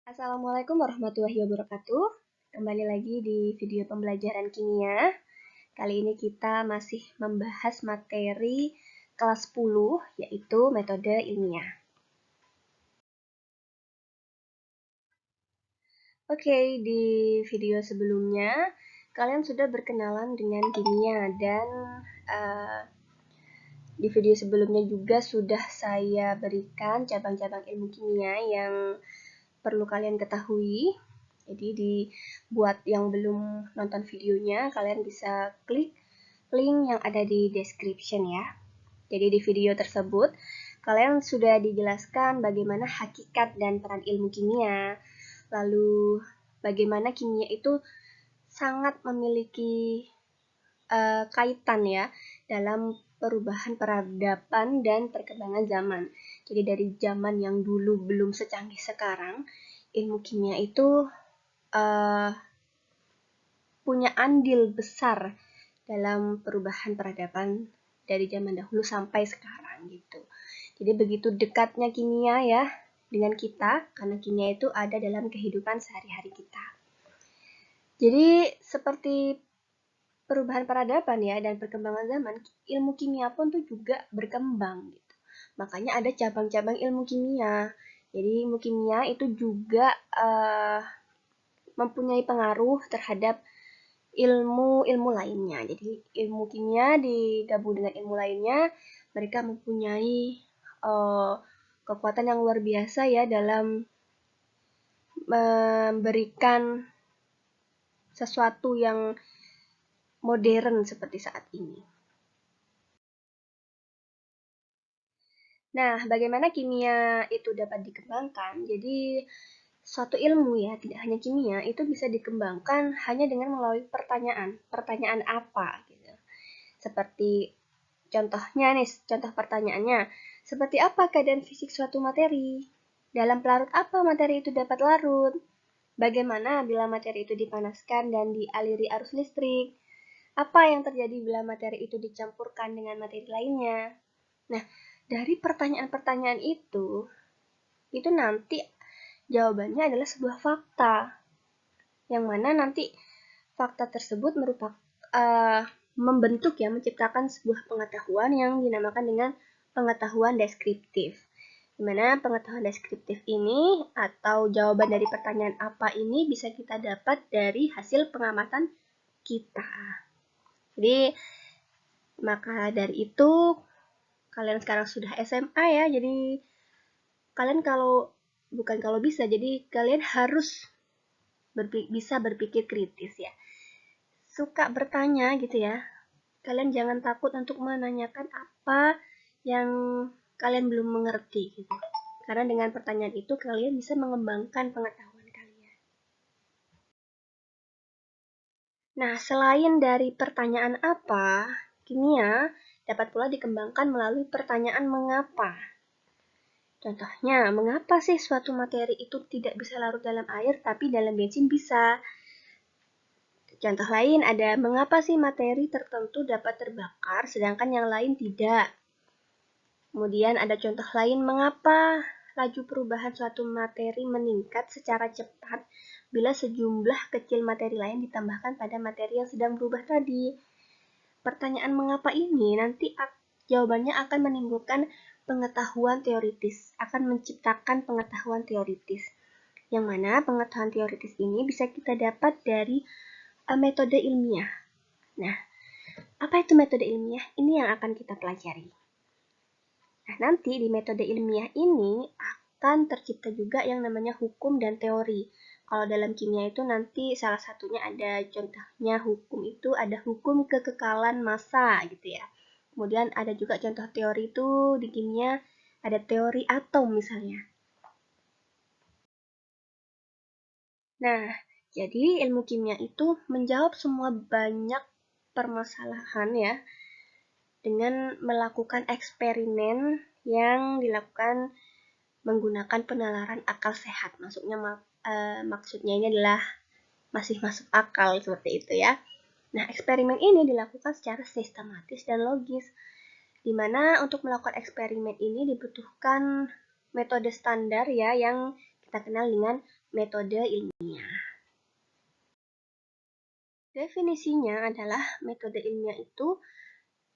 Assalamualaikum warahmatullahi wabarakatuh. Kembali lagi di video pembelajaran kimia. Kali ini kita masih membahas materi kelas 10, yaitu metode ilmiah. Oke, di video sebelumnya kalian sudah berkenalan dengan kimia dan di video sebelumnya juga sudah saya berikan cabang-cabang ilmu kimia yang perlu kalian ketahui. Jadi buat yang belum nonton videonya, kalian bisa klik link yang ada di description ya. Jadi di video tersebut, kalian sudah dijelaskan bagaimana hakikat dan peran ilmu kimia, lalu bagaimana kimia itu sangat memiliki kaitan ya dalam perubahan peradaban dan perkembangan zaman. Jadi dari zaman yang dulu belum secanggih sekarang, ilmu kimia itu punya andil besar dalam perubahan peradaban dari zaman dahulu sampai sekarang gitu. Jadi begitu dekatnya kimia ya dengan kita, karena kimia itu ada dalam kehidupan sehari-hari kita. Jadi seperti perubahan peradaban ya dan perkembangan zaman, ilmu kimia pun tuh juga berkembang gitu. Makanya ada cabang-cabang ilmu kimia. Jadi ilmu kimia itu juga mempunyai pengaruh terhadap ilmu lainnya. Jadi ilmu kimia digabung dengan ilmu lainnya, mereka mempunyai kekuatan yang luar biasa ya dalam memberikan sesuatu yang modern seperti saat ini. Nah, bagaimana kimia itu dapat dikembangkan? Jadi suatu ilmu ya, tidak hanya kimia, itu bisa dikembangkan hanya dengan melalui pertanyaan. Pertanyaan apa? Gitu. Seperti contohnya nih, contoh pertanyaannya. Seperti apa keadaan fisik suatu materi? Dalam pelarut apa materi itu dapat larut? Bagaimana bila materi itu dipanaskan dan dialiri arus listrik? Apa yang terjadi bila materi itu dicampurkan dengan materi lainnya? Nah, dari pertanyaan-pertanyaan itu nanti jawabannya adalah sebuah fakta, yang mana nanti fakta tersebut merupakan membentuk ya, menciptakan sebuah pengetahuan yang dinamakan dengan pengetahuan deskriptif. Dimana pengetahuan deskriptif ini atau jawaban dari pertanyaan apa ini bisa kita dapat dari hasil pengamatan kita. Jadi maka dari itu kalian sekarang sudah SMA ya, jadi kalian jadi kalian harus bisa berpikir kritis ya. Suka bertanya gitu ya. Kalian jangan takut untuk menanyakan apa yang kalian belum mengerti gitu. Karena dengan pertanyaan itu kalian bisa mengembangkan pengetahuan kalian. Nah, selain dari pertanyaan apa, kimia dapat pula dikembangkan melalui pertanyaan mengapa. Contohnya, mengapa sih suatu materi itu tidak bisa larut dalam air tapi dalam bensin bisa? Contoh lain ada, mengapa sih materi tertentu dapat terbakar sedangkan yang lain tidak? Kemudian ada contoh lain, mengapa laju perubahan suatu materi meningkat secara cepat bila sejumlah kecil materi lain ditambahkan pada materi yang sedang berubah tadi? Pertanyaan mengapa ini nanti jawabannya akan menimbulkan pengetahuan teoritis, akan menciptakan pengetahuan teoritis. Yang mana pengetahuan teoritis ini bisa kita dapat dari metode ilmiah. Nah, apa itu metode ilmiah? Ini yang akan kita pelajari. Nah, nanti di metode ilmiah ini akan tercipta juga yang namanya hukum dan teori. Kalau dalam kimia itu nanti salah satunya ada contohnya hukum itu ada hukum kekekalan massa gitu ya. Kemudian ada juga contoh teori itu di kimia ada teori atom misalnya. Nah, jadi ilmu kimia itu menjawab semua banyak permasalahan ya dengan melakukan eksperimen yang dilakukan menggunakan penalaran akal sehat. Maksudnya ini adalah masih masuk akal seperti itu ya. Nah, eksperimen ini dilakukan secara sistematis dan logis, di mana untuk melakukan eksperimen ini dibutuhkan metode standar ya yang kita kenal dengan metode ilmiah. Definisinya adalah metode ilmiah itu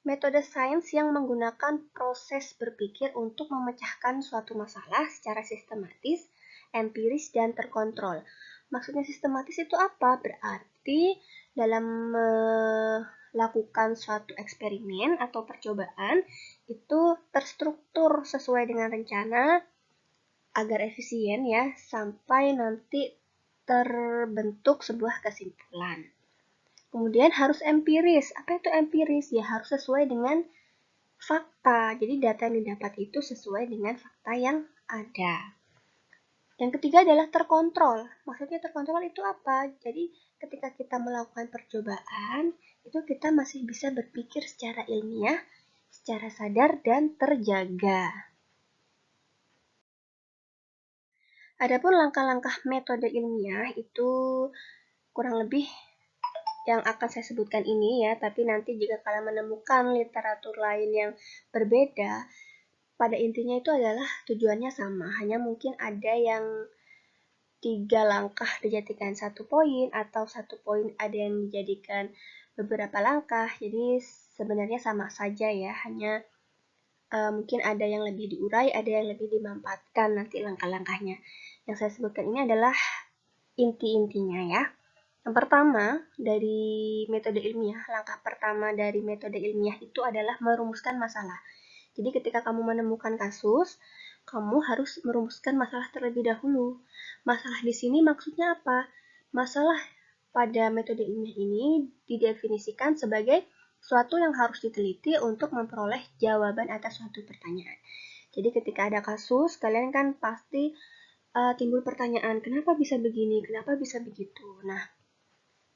metode sains yang menggunakan proses berpikir untuk memecahkan suatu masalah secara sistematis, empiris, dan terkontrol. Maksudnya sistematis itu apa? Berarti dalam melakukan suatu eksperimen atau percobaan itu terstruktur sesuai dengan rencana agar efisien ya, sampai nanti terbentuk sebuah kesimpulan. Kemudian harus empiris. Apa itu empiris? Ya harus sesuai dengan fakta. Jadi data yang didapat itu sesuai dengan fakta yang ada. Yang ketiga adalah terkontrol. Maksudnya terkontrol itu apa? Jadi ketika kita melakukan percobaan, itu kita masih bisa berpikir secara ilmiah, secara sadar, dan terjaga. Adapun langkah-langkah metode ilmiah itu kurang lebih yang akan saya sebutkan ini ya, tapi nanti jika kalian menemukan literatur lain yang berbeda, pada intinya itu adalah tujuannya sama, hanya mungkin ada yang 3 langkah dijadikan 1 poin, atau 1 poin ada yang dijadikan beberapa langkah, jadi sebenarnya sama saja ya, hanya mungkin ada yang lebih diurai, ada yang lebih dimanfaatkan nanti langkah-langkahnya. Yang saya sebutkan ini adalah inti-intinya ya. Yang pertama, dari metode ilmiah, langkah pertama dari metode ilmiah itu adalah merumuskan masalah. Jadi ketika kamu menemukan kasus, kamu harus merumuskan masalah terlebih dahulu. Masalah di sini maksudnya apa? Masalah pada metode ilmiah ini didefinisikan sebagai suatu yang harus diteliti untuk memperoleh jawaban atas suatu pertanyaan. Jadi ketika ada kasus, kalian kan pasti timbul pertanyaan, kenapa bisa begini, kenapa bisa begitu. Nah,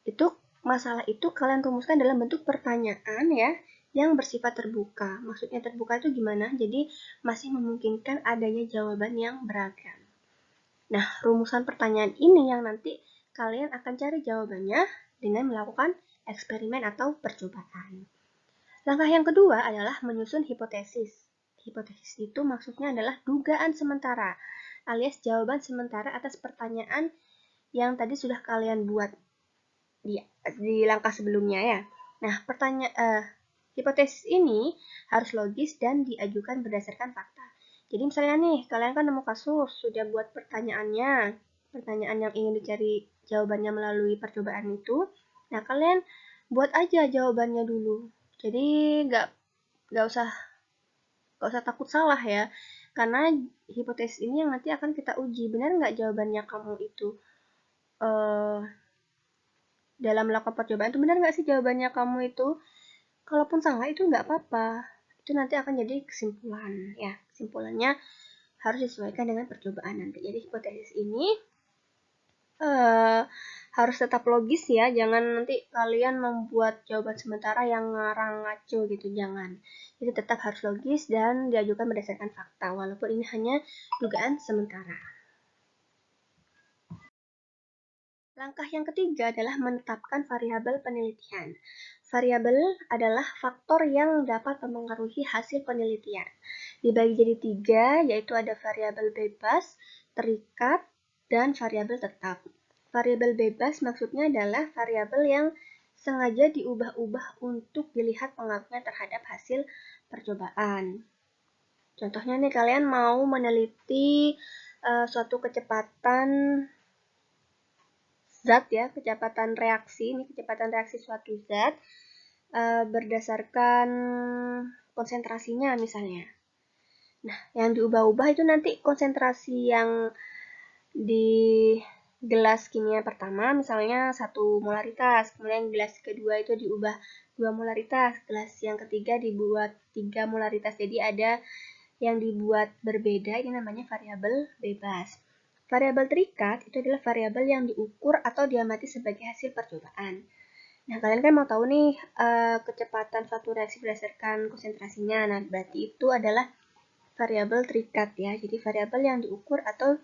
itu masalah itu kalian rumuskan dalam bentuk pertanyaan ya, yang bersifat terbuka. Maksudnya terbuka itu gimana? Jadi masih memungkinkan adanya jawaban yang beragam. Nah, rumusan pertanyaan ini yang nanti kalian akan cari jawabannya dengan melakukan eksperimen atau percobaan. Langkah yang kedua adalah menyusun hipotesis. Hipotesis itu maksudnya adalah dugaan sementara, alias jawaban sementara atas pertanyaan yang tadi sudah kalian buat di langkah sebelumnya ya. Nah, hipotesis ini harus logis dan diajukan berdasarkan fakta. Jadi misalnya nih, kalian kan nemu kasus, sudah buat pertanyaannya, pertanyaan yang ingin dicari jawabannya melalui percobaan itu. Nah, kalian buat aja jawabannya dulu. Jadi nggak usah takut salah ya, karena hipotesis ini yang nanti akan kita uji, benar nggak jawabannya kamu itu dalam melakukan percobaan itu benar nggak sih jawabannya kamu itu. Kalaupun salah itu nggak apa-apa, itu nanti akan jadi kesimpulan ya, kesimpulannya harus disesuaikan dengan percobaan nanti. Jadi hipotesis ini harus tetap logis ya, jangan nanti kalian membuat jawaban sementara yang ngarang ngaco gitu, jangan. Jadi tetap harus logis dan diajukan berdasarkan fakta, walaupun ini hanya dugaan sementara. Langkah yang ketiga adalah menetapkan variabel penelitian. Variabel adalah faktor yang dapat mempengaruhi hasil penelitian. Dibagi jadi 3, yaitu ada variabel bebas, terikat, dan variabel tetap. Variabel bebas maksudnya adalah variabel yang sengaja diubah-ubah untuk dilihat pengaruhnya terhadap hasil percobaan. Contohnya nih, kalian mau meneliti suatu kecepatan zat ya, kecepatan reaksi, ini kecepatan reaksi suatu zat berdasarkan konsentrasinya misalnya. Nah, yang diubah-ubah itu nanti konsentrasi yang di gelas kimia pertama misalnya 1 molaritas, kemudian gelas kedua itu diubah 2 molaritas, gelas yang ketiga dibuat 3 molaritas. Jadi ada yang dibuat berbeda, ini namanya variabel bebas. Variabel terikat itu adalah variabel yang diukur atau diamati sebagai hasil percobaan. Nah, kalian kan mau tahu nih kecepatan suatu reaksi berdasarkan konsentrasinya. Nah, berarti itu adalah variabel terikat ya. Jadi variabel yang diukur atau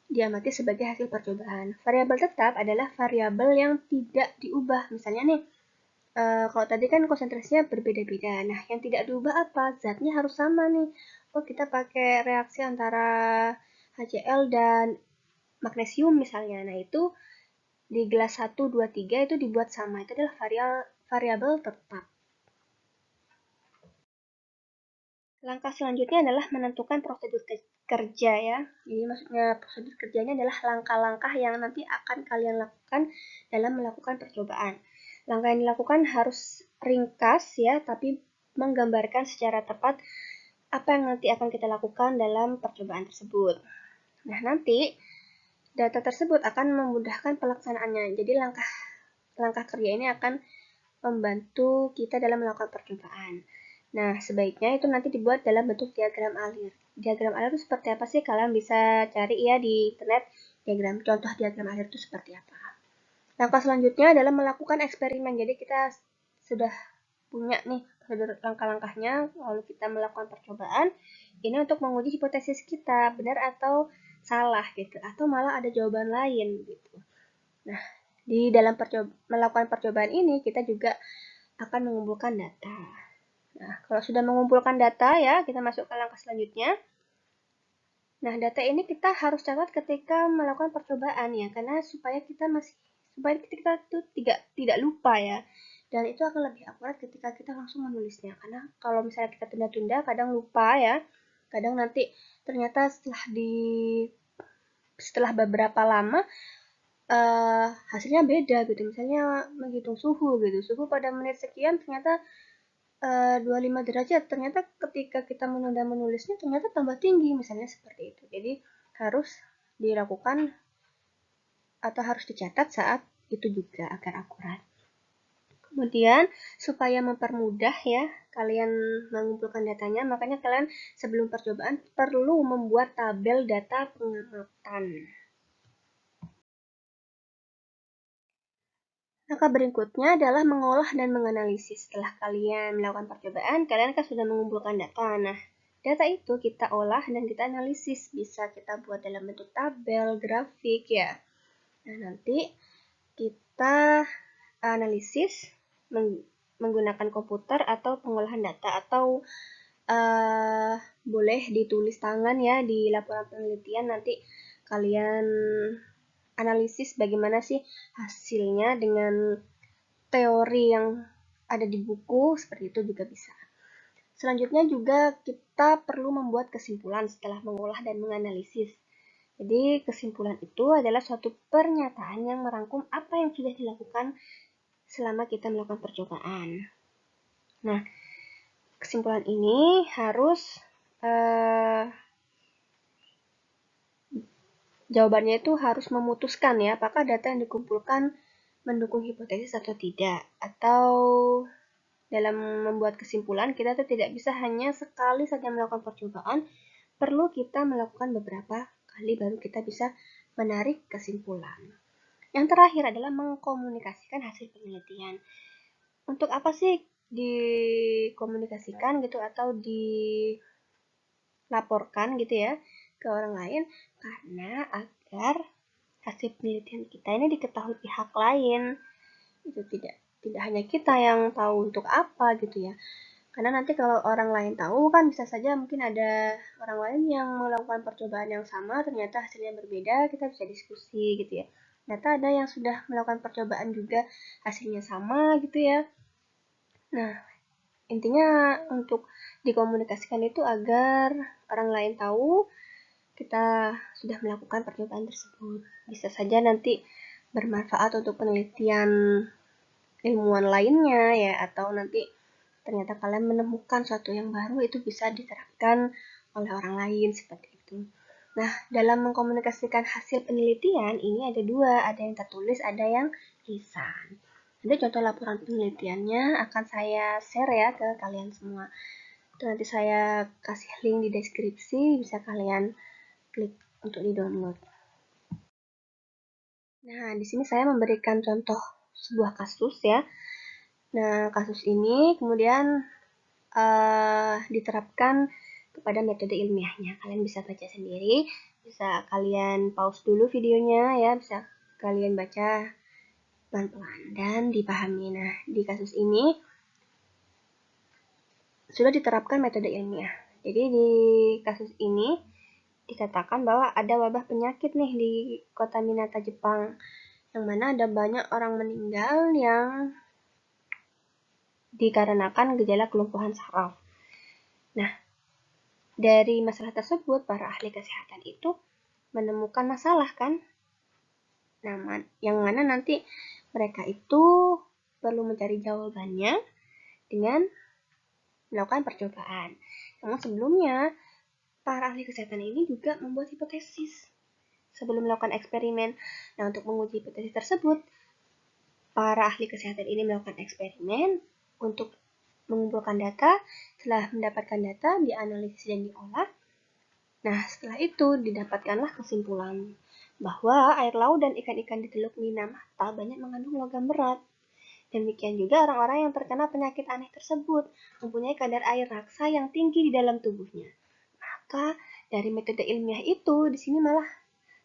diamati sebagai hasil percobaan. Variabel tetap adalah variabel yang tidak diubah. Misalnya nih, kalau tadi kan konsentrasinya berbeda-beda. Nah, yang tidak diubah apa? Zatnya harus sama nih. Oh, kita pakai reaksi antara HCl dan magnesium misalnya. Nah, itu di gelas 1, 2, 3 itu dibuat sama. Itu adalah variabel tetap. Langkah selanjutnya adalah menentukan prosedur kerja ya. Jadi maksudnya prosedur kerjanya adalah langkah-langkah yang nanti akan kalian lakukan dalam melakukan percobaan. Langkah yang dilakukan harus ringkas ya, tapi menggambarkan secara tepat apa yang nanti akan kita lakukan dalam percobaan tersebut. Nah, nanti data tersebut akan memudahkan pelaksanaannya. Jadi langkah kerja ini akan membantu kita dalam melakukan percobaan. Nah, sebaiknya itu nanti dibuat dalam bentuk diagram alir. Diagram alir itu seperti apa sih? Kalian bisa cari ya di internet contoh diagram alir itu seperti apa. Langkah selanjutnya adalah melakukan eksperimen. Jadi kita sudah punya nih prosedur langkah-langkahnya, lalu kita melakukan percobaan. Ini untuk menguji hipotesis kita, benar atau salah gitu, atau malah ada jawaban lain gitu. Nah, di dalam melakukan percobaan ini kita juga akan mengumpulkan data. Nah, kalau sudah mengumpulkan data ya, kita masuk ke langkah selanjutnya. Nah, data ini kita harus catat ketika melakukan percobaan ya, karena supaya kita tuh tidak lupa ya. Dan itu akan lebih akurat ketika kita langsung menulisnya. Karena kalau misalnya kita tunda-tunda, kadang lupa ya. Kadang nanti ternyata setelah beberapa lama hasilnya beda gitu. Misalnya menghitung suhu gitu. Suhu pada menit sekian ternyata 25 derajat, ternyata ketika kita menunda menulisnya ternyata tambah tinggi, misalnya seperti itu. Jadi harus dilakukan atau harus dicatat saat itu juga agar akurat. Kemudian supaya mempermudah ya kalian mengumpulkan datanya, makanya kalian sebelum percobaan perlu membuat tabel data pengamatan. Langkah berikutnya adalah mengolah dan menganalisis. Setelah kalian melakukan percobaan, kalian kan sudah mengumpulkan data. Nah, data itu kita olah dan kita analisis. Bisa kita buat dalam bentuk tabel, grafik ya. Nah, nanti kita analisis menggunakan komputer atau pengolahan data atau boleh ditulis tangan ya di laporan penelitian. Nanti kalian analisis bagaimana sih hasilnya dengan teori yang ada di buku, seperti itu juga bisa. Selanjutnya juga kita perlu membuat kesimpulan setelah mengolah dan menganalisis. Jadi kesimpulan itu adalah suatu pernyataan yang merangkum apa yang sudah dilakukan selama kita melakukan percobaan. Nah, kesimpulan ini harus jawabannya itu harus memutuskan ya, apakah data yang dikumpulkan mendukung hipotesis atau tidak. Atau dalam membuat kesimpulan, kita tuh tidak bisa hanya sekali saja melakukan percobaan, perlu kita melakukan beberapa kali baru kita bisa menarik kesimpulan. Yang terakhir adalah mengkomunikasikan hasil penelitian. Untuk apa sih dikomunikasikan gitu atau dilaporkan gitu ya ke orang lain? Karena agar hasil penelitian kita ini diketahui pihak lain. Itu tidak hanya kita yang tahu untuk apa gitu ya. Karena nanti kalau orang lain tahu kan bisa saja mungkin ada orang lain yang melakukan percobaan yang sama ternyata hasilnya berbeda, kita bisa diskusi gitu ya. Ternyata ada yang sudah melakukan percobaan juga hasilnya sama gitu ya. Nah, intinya untuk dikomunikasikan itu agar orang lain tahu kita sudah melakukan percobaan tersebut. Bisa saja nanti bermanfaat untuk penelitian ilmuwan lainnya ya, atau nanti ternyata kalian menemukan sesuatu yang baru itu bisa diterapkan oleh orang lain seperti itu. Nah, dalam mengkomunikasikan hasil penelitian ini ada dua, ada yang tertulis, ada yang lisan. Nanti contoh laporan penelitiannya akan saya share ya ke kalian semua. Itu nanti saya kasih link di deskripsi, bisa kalian klik untuk di-download. Nah, di sini saya memberikan contoh sebuah kasus ya. Nah, kasus ini kemudian diterapkan kepada metode ilmiahnya. Kalian bisa baca sendiri, bisa kalian pause dulu videonya ya, bisa kalian baca pelan-pelan dan dipahami. Nah, di kasus ini sudah diterapkan metode ilmiah. Jadi di kasus ini dikatakan bahwa ada wabah penyakit nih di kota Minata, Jepang, yang mana ada banyak orang meninggal yang dikarenakan gejala kelumpuhan saraf. Nah, dari masalah tersebut, para ahli kesehatan itu menemukan masalah kan? Nah, yang mana nanti mereka itu perlu mencari jawabannya dengan melakukan percobaan. Namun sebelumnya, para ahli kesehatan ini juga membuat hipotesis sebelum melakukan eksperimen. Nah, untuk menguji hipotesis tersebut, para ahli kesehatan ini melakukan eksperimen untuk mengumpulkan data. Setelah mendapatkan data, dianalisis dan diolah. Nah, setelah itu didapatkanlah kesimpulan bahwa air laut dan ikan-ikan di Teluk Minamata banyak mengandung logam berat. Demikian juga orang-orang yang terkena penyakit aneh tersebut mempunyai kadar air raksa yang tinggi di dalam tubuhnya. Maka dari metode ilmiah itu, di sini malah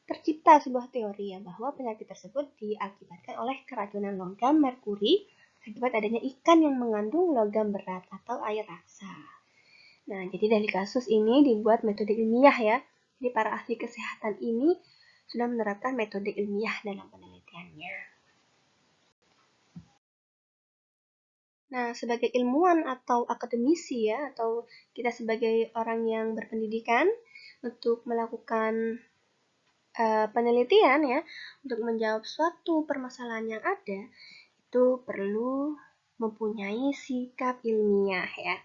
tercipta sebuah teori ya bahwa penyakit tersebut diakibatkan oleh keracunan logam merkuri akibat adanya ikan yang mengandung logam berat atau air raksa. Nah, jadi dari kasus ini dibuat metode ilmiah ya. Jadi para ahli kesehatan ini sudah menerapkan metode ilmiah dalam penelitiannya. Nah, sebagai ilmuwan atau akademisi ya, atau kita sebagai orang yang berpendidikan untuk melakukan penelitian ya, untuk menjawab suatu permasalahan yang ada, itu perlu mempunyai sikap ilmiah ya.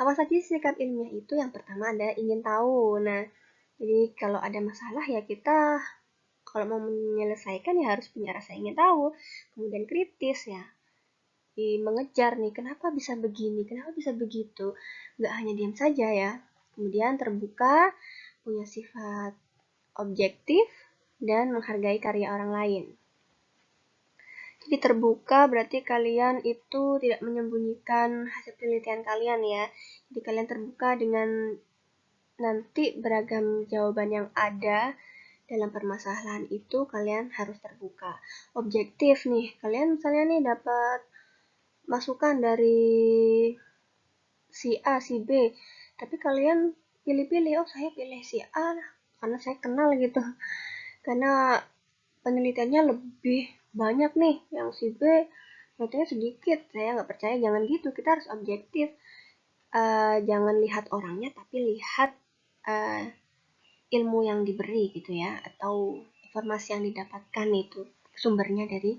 Apa saja sikap ilmiah itu? Yang pertama ada ingin tahu. Nah, jadi kalau ada masalah ya kita kalau mau menyelesaikan ya harus punya rasa ingin tahu. Kemudian kritis ya, mengejar nih, kenapa bisa begini, kenapa bisa begitu. Nggak hanya diam saja ya. Kemudian terbuka, punya sifat objektif, dan menghargai karya orang lain. Jadi terbuka berarti kalian itu tidak menyembunyikan hasil penelitian kalian ya. Jadi kalian terbuka dengan nanti beragam jawaban yang ada dalam permasalahan itu, kalian harus terbuka. Objektif nih, kalian misalnya nih dapat masukan dari si A, si B, tapi kalian pilih-pilih, oh saya pilih si A karena saya kenal gitu, karena penelitiannya lebih banyak nih, yang si B penelitiannya sedikit, saya nggak percaya. Jangan gitu, kita harus objektif. Jangan lihat orangnya, tapi lihat ilmu yang diberi gitu ya, atau informasi yang didapatkan itu sumbernya dari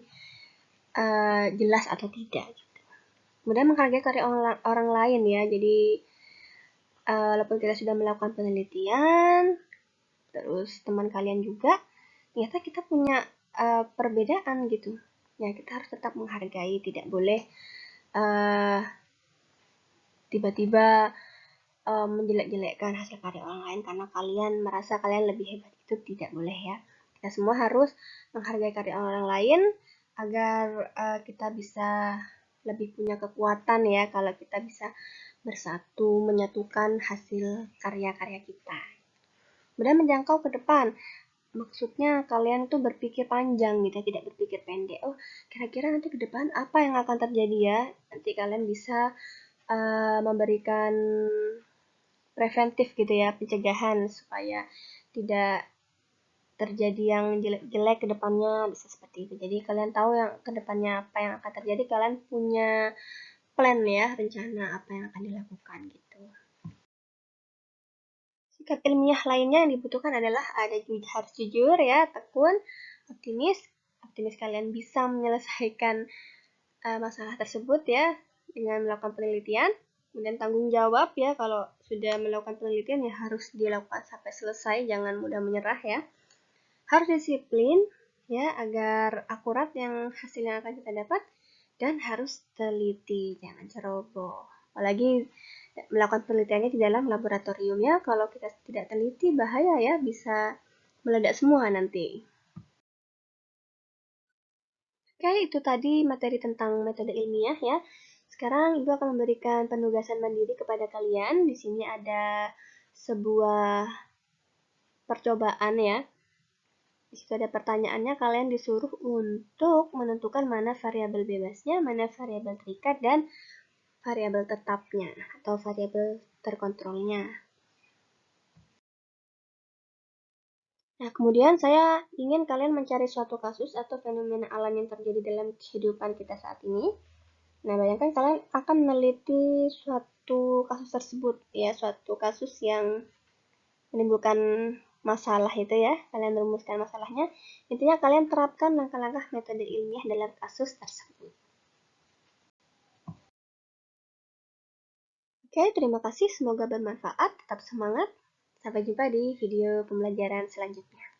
jelas atau tidak. Kemudian menghargai karya orang lain ya. Jadi walaupun kita sudah melakukan penelitian, terus teman kalian juga, ternyata kita punya perbedaan gitu. Ya kita harus tetap menghargai, tidak boleh tiba-tiba menjelek-jelekkan hasil karya orang lain karena kalian merasa kalian lebih hebat. Itu tidak boleh ya. Kita semua harus menghargai karya orang lain agar kita bisa lebih punya kekuatan ya kalau kita bisa bersatu menyatukan hasil karya-karya kita. Kemudian menjangkau ke depan. Maksudnya kalian tuh berpikir panjang gitu, tidak berpikir pendek. Oh, kira-kira nanti ke depan apa yang akan terjadi ya? Nanti kalian bisa memberikan preventif gitu ya, pencegahan supaya tidak terjadi yang jelek-jelek ke depannya, bisa seperti itu. Jadi kalian tahu yang ke depannya apa yang akan terjadi, kalian punya plan ya, rencana apa yang akan dilakukan gitu. Sikap ilmiah lainnya yang dibutuhkan adalah harus jujur ya, tekun, optimis. Optimis kalian bisa menyelesaikan masalah tersebut ya dengan melakukan penelitian. Kemudian tanggung jawab ya, kalau sudah melakukan penelitian ya harus dilakukan sampai selesai, jangan mudah menyerah ya. Harus disiplin ya agar akurat yang hasil yang akan kita dapat, dan harus teliti, jangan ceroboh. Apalagi melakukan penelitiannya di dalam laboratorium ya, kalau kita tidak teliti bahaya ya, bisa meledak semua nanti. Oke, itu tadi materi tentang metode ilmiah ya. Sekarang Ibu akan memberikan penugasan mandiri kepada kalian. Di sini ada sebuah percobaan ya. Di situ ada pertanyaannya, kalian disuruh untuk menentukan mana variabel bebasnya, mana variabel terikat, dan variabel tetapnya atau variabel terkontrolnya. Nah, kemudian saya ingin kalian mencari suatu kasus atau fenomena alam yang terjadi dalam kehidupan kita saat ini. Nah, bayangkan kalian akan meneliti suatu kasus tersebut, ya, suatu kasus yang menimbulkan masalah itu ya, kalian rumuskan masalahnya. Intinya kalian terapkan langkah-langkah metode ilmiah dalam kasus tersebut. Oke, terima kasih. Semoga bermanfaat. Tetap semangat. Sampai jumpa di video pembelajaran selanjutnya.